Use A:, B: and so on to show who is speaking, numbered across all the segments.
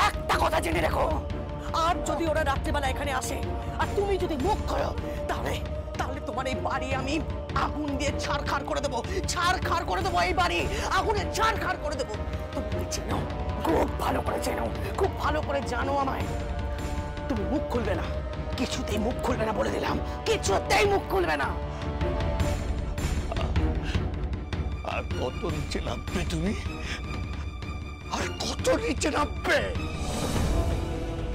A: একটা কথা জেনে রেখো, আর যদি ওরা রাত্রেবেলা এখানে আসে আর তুমি যদি মুখ করো, তাহলে তাহলে তোমার এই বাড়ি আমি আগুন দিয়ে ছারখার করে দেবো, ছারখার করে দেবো। এই বাড়ি আগুনে ছারখার করে দেবো। তুমি চেনো, খুব ভালো করে চেনো, খুব ভালো করে জানো আমায়। তুমি মুখ খুলবে না, কিছুতেই মুখ খুলবে না বলে দিলাম, কিছুতেই মুখ খুলবে না।
B: আর কত নিচে নামবে তুমি? আর কত নিচে নামবে?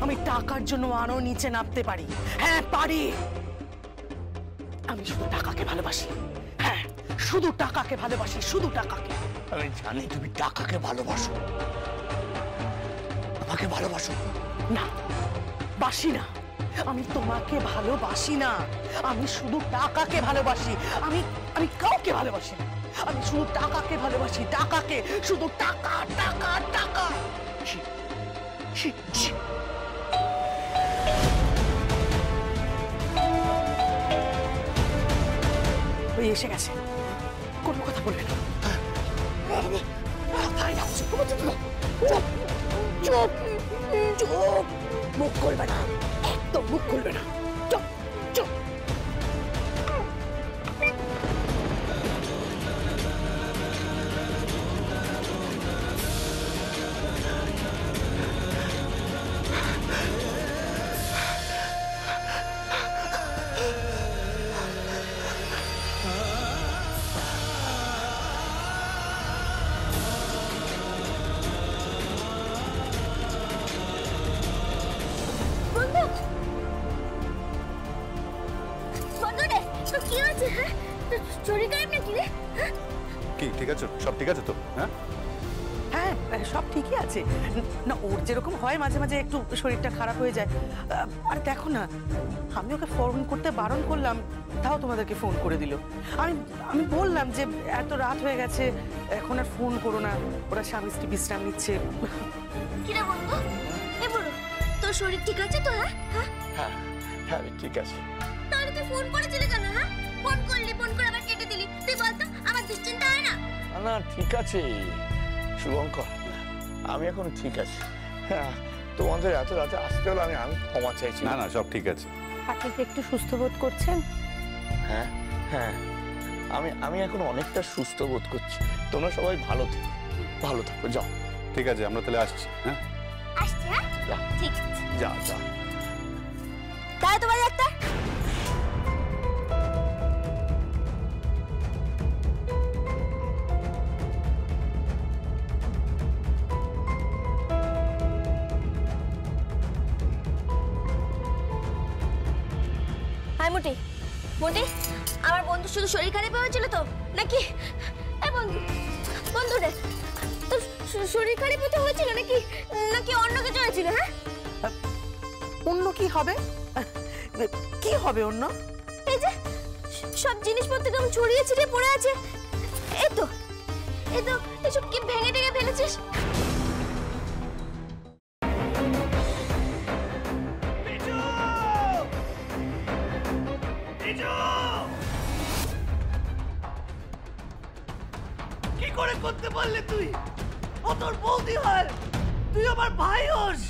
A: আমি টাকার জন্য আরো নিচে নামতে পারি। হ্যাঁ পারি। আমি শুধু টাকাকে ভালোবাসি। হ্যাঁ, শুধু টাকাকে ভালোবাসি, শুধু টাকাকে।
B: আমি জানি তুমি টাকাকে ভালোবাসো, আমাকে ভালোবাসো
A: না, বাসি না। আমি তোমাকে ভালোবাসি না, আমি শুধু টাকাকে ভালোবাসি। আমি আমি কাউকে ভালোবাসি না, আমি শুধু টাকাকে ভালোবাসি, টাকাকে, শুধু টাকা টাকা টাকা। ওই এসে গেছে, কোনো কথা বলবে না। চুপ চুপ চুপ, মুখ খুলবে না, একদম মুখ খুলবে না। চুপ চুপ।
C: ঠিক আছে, সব ঠিক আছে তো? হ্যাঁ
A: হ্যাঁ, সব ঠিকই আছে। না, ওর যেরকম হয় মাঝে মাঝে একটু শরীরটা খারাপ হয়ে যায়। আর দেখো না, আমি ওকে ফোন করতে বারণ করলাম, তাও তোমাদেরকে ফোন করে দিল। আমি বললাম যে এত রাত হয়ে গেছে, এখন আর ফোন করো না, ওরা স্বামী স্ত্রী বিশ্রাম নিচ্ছে।
D: কিরে বন্ধু, এ বলো, তোর শরীর ঠিক আছে তো? হ্যাঁ
B: হ্যাঁ হ্যাঁ ঠিক আছে।
D: তাহলে তুই ফোন করেছিলি কেন? হ্যাঁ, ফোন করলি, ফোন করে আবার কেটে দিলি। তুই বলতো আমার দুশ্চিন্তা হয় না?
B: না ঠিক আছে শুভঙ্কর, আমি এখন ঠিক আছি। হ্যাঁ, তোমাদের এত রাতে আসতে হলো, আমি ক্ষমা চাইছি।
C: না না, সব ঠিক আছে।
E: আপনি কি একটু সুস্থ বোধ করছেন?
B: হ্যাঁ হ্যাঁ, আমি এখন অনেকটা সুস্থ বোধ করছি। তোমরা সবাই ভালো থেকো, ভালো থেকো। যাও।
C: ঠিক আছে, আমরা তাহলে আসছি। হ্যাঁ
D: আসছি। হ্যাঁ
B: যা
D: ঠিক আছে।
B: যা যা।
D: তাই তোমার একটা মোটি মোটি, আমার বন্ধু শুধু শরীর খারাপ হয়েছিল তো নাকি? বন্ধু রে, তোর শরীর খারাপ হতে হয়েছিল নাকি নাকি অন্য কিছু হয়েছিল? হ্যাঁ,
A: অন্য কি হবে? কি হবে অন্য?
D: এই যে সব জিনিসপত্র কেমন ছড়িয়ে ছিটিয়ে পড়ে আছে। এই তো এসব কি ভেঙে টেঙে ফেলেছিস?
A: কি করে করতে পারলে তুই? ও তোর বৌদি হয়, তুই আমার ভাই হোস।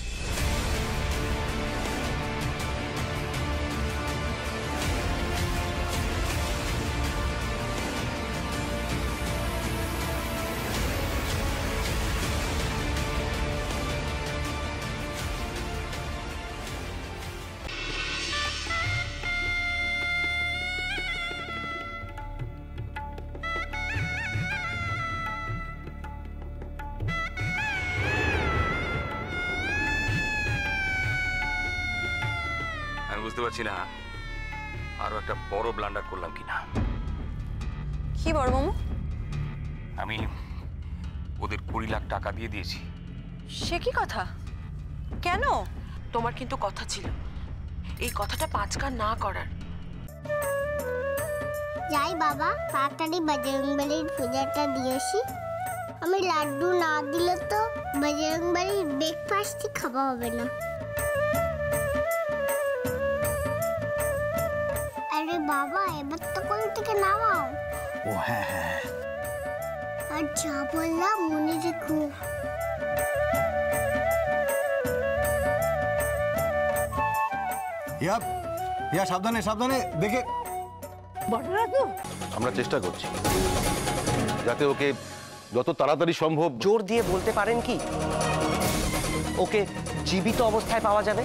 F: বুঝতে পারছি না আরো একটা বড় ব্লান্ডার করলাম কিনা।
E: কি বড় মামু?
F: আমি ওদের 20 লাখ টাকা দিয়ে দিয়েছি।
E: সে কি কথা? কেন?
G: তোমার কিন্তু কথা ছিল এই কথাটা পাঁচকার না করার।
H: যাই বাবা, তাড়াতাড়ি বজরংবলীর পূজাটা দিয়েছি। আমি লাড্ডু না দিলে তো বজরংবলীর ব্রেকফাস্টই খাওয়া হবে না। আরে বাবা, এবার তো কোল থেকে নামাও।
B: ও হ্যাঁ হ্যাঁ,
H: আর যা বললাম মনে রেখো।
I: ইয়া ইয়া সাবধানে সাবধানে দেখে।
A: বড়রাজু,
J: আমরা চেষ্টা করছি যাতে ওকে যত তাড়াতাড়ি সম্ভব।
K: জোর দিয়ে বলতে পারেন কি ওকে জীবিত অবস্থায় পাওয়া যাবে?